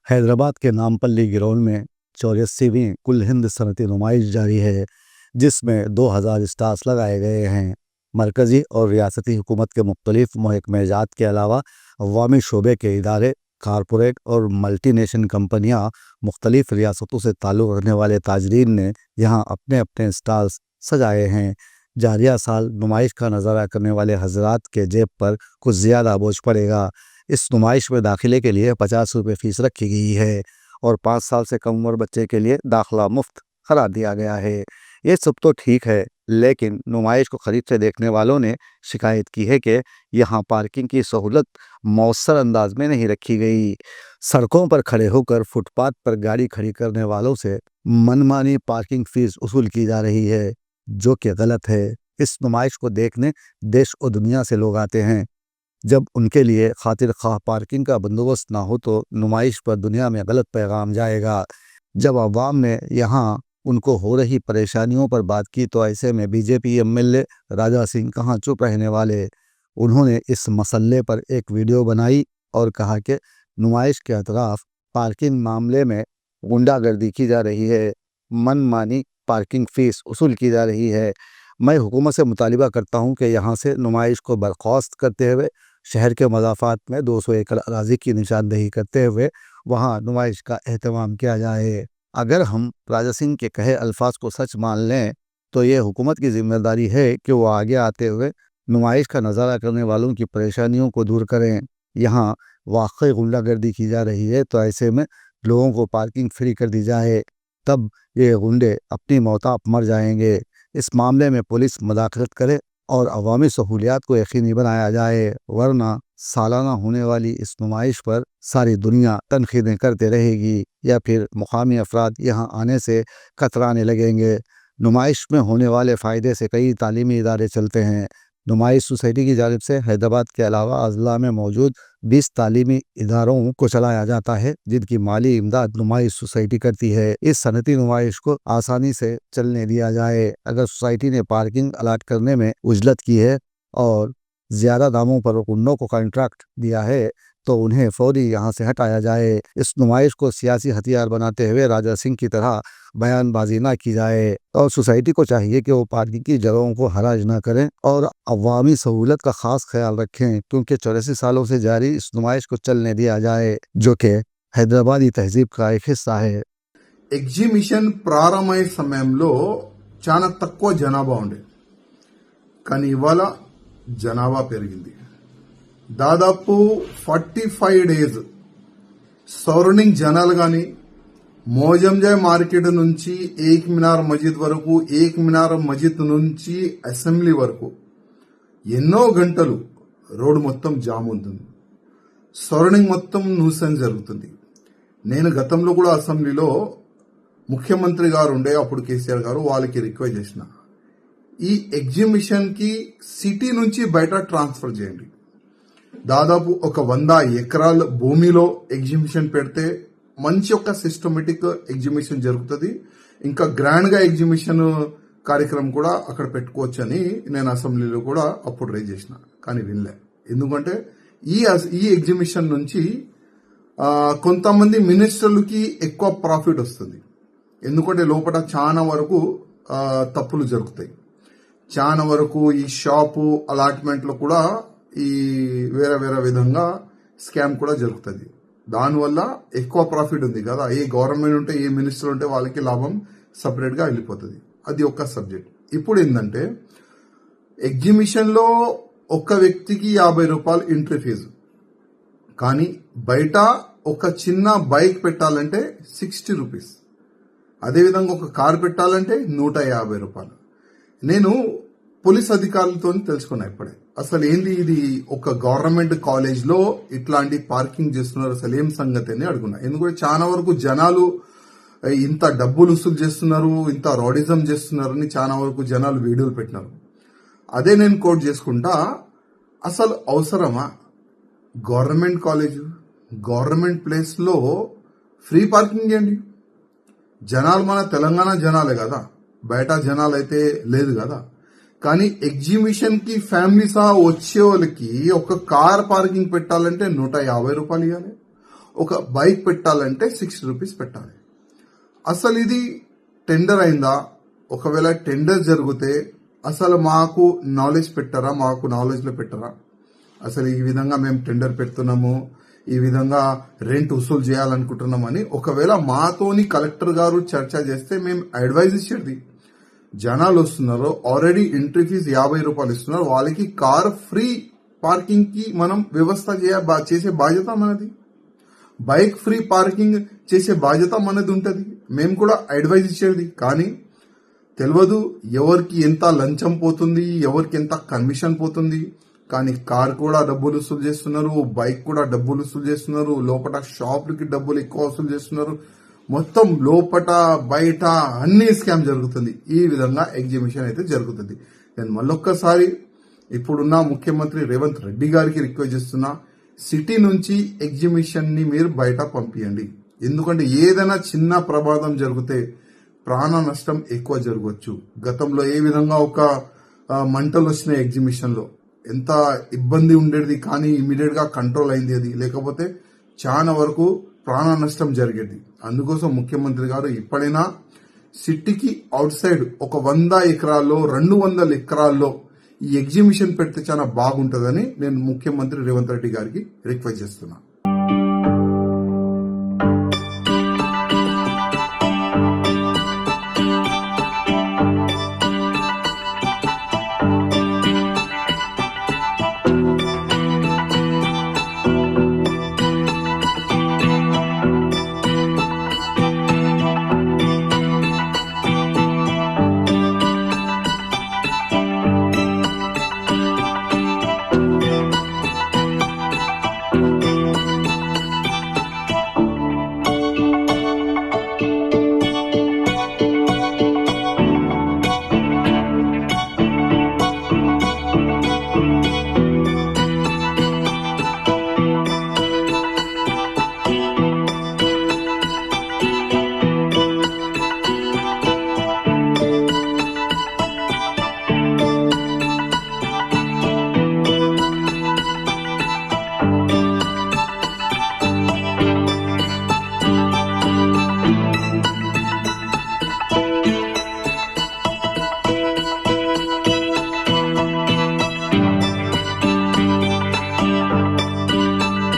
हैदराबाद के नामपल्ली ग्राउंड में 84वीं कुल हिंद सनती नुमाइश जारी है, जिसमें 2000 स्टाल्स लगाए गए हैं। मरकजी और रियासती हुकूमत के मुख्तलिफ महकमेजात के अलावा अवामी शोबे के इदारे, कारपोरेट और मल्टीनेशनल कंपनियां, मुख्तलिफ रियासतों से ताल्लुक़ रखने वाले ताजरीन ने यहाँ अपने अपने स्टाल्स सजाए हैं। जारिया साल नुमाइश का नज़ारा करने वाले हजरात के जेब पर कुछ ज़्यादा बोझ पड़ेगा। इस नुमाइश में दाखिले के लिए 50 रुपये फ़ीस रखी गई है और 5 साल से कम उम्र बच्चे के लिए दाखिला मुफ्त करार दिया गया है। ये सब तो ठीक है, लेकिन नुमाइश को ख़रीदते देखने वालों ने शिकायत की है कि यहाँ पार्किंग की सहूलत मौसर अंदाज में नहीं रखी गई। सड़कों पर खड़े होकर फुटपाथ पर गाड़ी खड़ी करने वालों से मनमानी पार्किंग फ़ीस वसूल की जा रही है, जो कि गलत है। इस नुमाइश को देखने देश और दुनिया से लोग आते हैं। जब उनके लिए खातिर ख्वाह पार्किंग का बंदोबस्त ना हो तो नुमाइश पर दुनिया में गलत पैगाम जाएगा। जब अवाम ने यहाँ उनको हो रही परेशानियों पर बात की तो ऐसे में बीजेपी एमएलए राजा सिंह कहाँ चुप रहने वाले। उन्होंने इस मसले पर एक वीडियो बनाई और कहा कि नुमाइश के अतराफ पार्किंग मामले में गुंडागर्दी की जा रही है, मनमानी पार्किंग फ़ीस वसूल की जा रही है। मैं हुकूमत से मुतालिबा करता हूँ कि यहाँ से नुमाइश को बर्खास्त करते हुए शहर के मज़ाफ़ात में 200 एकड़ अराज़ी की निशानदेही करते हुए वहाँ नुमाइश का एहतमाम किया जाए। अगर हम राजा सिंह के कहे अल्फाज को सच मान लें तो ये हुकूमत की ज़िम्मेदारी है कि वो आगे आते हुए नुमाइश का नज़ारा करने वालों की परेशानियों को दूर करें। यहाँ वाकई गुंडागर्दी की जा रही है तो ऐसे में लोगों को पार्किंग फ्री कर दी जाए, तब ये गुंडे अपनी मौत आप मर जाएंगे। इस मामले में पुलिस मदाखलत करे और अवामी सहूलियात को यकीनी बनाया जाए, वरना सालाना होने वाली इस नुमाइश पर सारी दुनिया तनकीदें करते रहेगी या फिर मुकामी अफराद यहाँ आने से कतराने लगेंगे। नुमाइश में होने वाले फ़ायदे से कई तालीमी इदारे चलते हैं। नुमाइश सोसाइटी की जानिब से हैदराबाद के अलावा अजला में मौजूद 20 तालीमी इदारों को चलाया जाता है, जिनकी माली इमदाद नुमाइश सोसाइटी करती है। इस सनती नुमाइश को आसानी से चलने दिया जाए। अगर सोसाइटी ने पार्किंग अलाट करने में उजलत की है और ज़्यादा दामों पर गुंडों को कॉन्ट्रैक्ट दिया है तो उन्हें फौरी यहाँ से हटाया जाए। इस नुमाइश को सियासी हथियार बनाते हुए राजा सिंह की तरह बयानबाजी ना की जाए और सोसाइटी को चाहिए कि वो पार्किंग की जगहों को हराज ना करें और अवामी सहूलत का ख़ास ख्याल रखें, क्योंकि 84 सालों से जारी इस नुमाइश को चलने दिया जाए, जो कि हैदराबादी तहजीब का एक हिस्सा है। ఎగ్జిబిషన్ ప్రారంభమయ్యే సమయంలో చాలా తక్కువ జనాభా ఉండే, కానీ ఇవాళ జనాభా పెరిగింది. దాదాపు 45 డేస్ సరౌండింగ్ జనాలు కానీ మోజంజాయ్ మార్కెట్ నుంచి ఏక్ మినార్ మస్జిద్ వరకు, ఏక్ మినార్ మస్జిద్ నుంచి అసెంబ్లీ వరకు ఎన్నో గంటలు రోడ్డు మొత్తం జామ్ ఉంటుంది. సరౌండింగ్ మొత్తం న్యూసెన్స్ జరుగుతుంది. నేను గతంలో కూడా అసెంబ్లీలో ముఖ్యమంత్రి గారు ఉండే, అప్పుడు కేసీఆర్ గారు, వాళ్ళకి రిక్వెస్ట్ చేసిన, ఈ ఎగ్జిబిషన్ కి సిటీ నుంచి బయట ట్రాన్స్ఫర్ చేయండి. దాదాపు ఒక 100 ఎకరాల భూమిలో ఎగ్జిబిషన్ పెడితే మంచి ఒక సిస్టమేటిక్ ఎగ్జిబిషన్ జరుగుతుంది. ఇంకా గ్రాండ్ గా ఎగ్జిబిషన్ కార్యక్రమం కూడా అక్కడ పెట్టుకోవచ్చు అని నేను అసెంబ్లీలో కూడా అప్పుడు రైజ్ చేసిన, కానీ వినలే. ఎందుకంటే ఈ ఎగ్జిబిషన్ నుంచి కొంతమంది మినిస్టర్లకి ఎక్కువ ప్రాఫిట్ వస్తుంది. ఎందుకంటే లోపల చాలా వరకు తప్పులు జరుగుతాయి. చాలా వరకు ఈ షాపు అలాట్మెంట్లో కూడా ఈ వేరే వేరే విధంగా స్కామ్ కూడా జరుగుతుంది. దానివల్ల ఎక్కువ ప్రాఫిట్ ఉంది కదా, ఏ గవర్నమెంట్ ఉంటే, ఏ మినిస్టర్ ఉంటే వాళ్ళకి లాభం సపరేట్గా వెళ్ళిపోతుంది. అది ఒక సబ్జెక్ట్. ఇప్పుడు ఏంటంటే ఎగ్జిబిషన్లో ఒక్క వ్యక్తికి 50 రూపాయలు ఎంట్రీ ఫీజు, కానీ బయట ఒక చిన్న బైక్ పెట్టాలంటే 60 రూపీస్, అదేవిధంగా ఒక కార్ పెట్టాలంటే 150 రూపాయలు. నేను పోలీస్ అధికారులతో తెలుసుకున్నా ఇప్పుడే, అసలు ఏంది ఇది, ఒక గవర్నమెంట్ కాలేజ్ లో ఇట్లాంటి పార్కింగ్ చేస్తున్నారు, అసలు ఏం సంగతి అని అడుగున్నా. ఎందుకంటే చాలా వరకు జనాలు ఇంత డబ్బులు వసూలు చేస్తున్నారు, ఇంత రాడిజం చేస్తున్నారు అని చాలా వరకు జనాలు వీడియోలు పెట్టినారు. అదే నేను కోట్ చేసుకుంటా, అసలు అవసరమా గవర్నమెంట్ కాలేజ్, గవర్నమెంట్ ప్లేస్ లో ఫ్రీ పార్కింగ్ చేయండి. జనాలు మన తెలంగాణ జనాలే కదా, బయట జనాలు అయితే లేదు కదా. కానీ ఎగ్జిబిషన్ కి ఫ్యామిలీ సహా వచ్చే వాళ్ళకి ఒక కార్ పార్కింగ్ పెట్టాలంటే 150 రూపాయలు ఇవ్వాలి. ఒక బైక్ పెట్టాలంటే 60 రూపీస్ పెట్టాలి. అసలు ఇది టెండర్ అయిందా? ఒకవేళ టెండర్ జరిగితే అసలు మాకు నాలెడ్జ్ పెట్టారా, మాకు నాలెడ్జ్లో పెట్టారా? అసలు ఈ విధంగా మేము టెండర్ పెడుతున్నాము, ఈ విధంగా రెంట్ వసూలు చేయాలనుకుంటున్నామని ఒకవేళ మాతోని కలెక్టర్ గారు చర్చ చేస్తే మేము అడ్వైజ్ ఇచ్చేది. జనాలు వస్తున్నారు, ఆల్రెడీ ఎంట్రీ ఫీజు 50 రూపాయలు ఇస్తున్నారు, వాళ్ళకి కార్ ఫ్రీ పార్కింగ్ కి మనం వ్యవస్థ చేసే బాధ్యత మనది. బైక్ ఫ్రీ పార్కింగ్ చేసే బాధ్యత మనది ఉంటుంది. మేము కూడా అడ్వైజ్ ఇచ్చేది. కానీ తెలియదు ఎవరికి ఎంత లంచం పోతుంది, ఎవరికి ఎంత కమిషన్ పోతుంది. కానీ కార్ కూడా డబ్బులు వసూలు చేస్తున్నారు, బైక్ కూడా డబ్బులు వసూలు చేస్తున్నారు, లోపల షాపులకి డబ్బులు ఎక్కువ వసూలు చేస్తున్నారు. మొత్తం లోపట బయట అన్ని స్కామ్ జరుగుతుంది. ఈ విధంగా ఎగ్జిబిషన్ అయితే జరుగుతుంది. నేను మళ్ళొక్కసారి ఇప్పుడున్న ముఖ్యమంత్రి రేవంత్ రెడ్డి గారికి రిక్వెస్ట్ చేస్తున్నా, సిటీ నుంచి ఎగ్జిబిషన్ ని మీరు బయట పంపించండి. ఎందుకంటే ఏదైనా చిన్న ప్రమాదం జరిగితే ప్రాణ నష్టం ఎక్కువ జరగవచ్చు. గతంలో ఏ విధంగా ఒక మంటలు వచ్చినాయి ఎగ్జిబిషన్ లో, ఎంత ఇబ్బంది ఉండేది. కానీ ఇమీడియట్ గా కంట్రోల్ అయింది అది, లేకపోతే చాలా వరకు ప్రాణ నష్టం జరిగేది. అందుకోసం ముఖ్యమంత్రి గారు ఇప్పుడైనా సిటీకి అవుట్ సైడ్ ఒక 100 ఎకరాల్లో 200 ఎకరాల్లో ఈ ఎగ్జిబిషన్ పెడితే చాలా బాగుంటుందని నేను ముఖ్యమంత్రి రేవంత్ రెడ్డి గారికి రిక్వెస్ట్ చేస్తున్నా.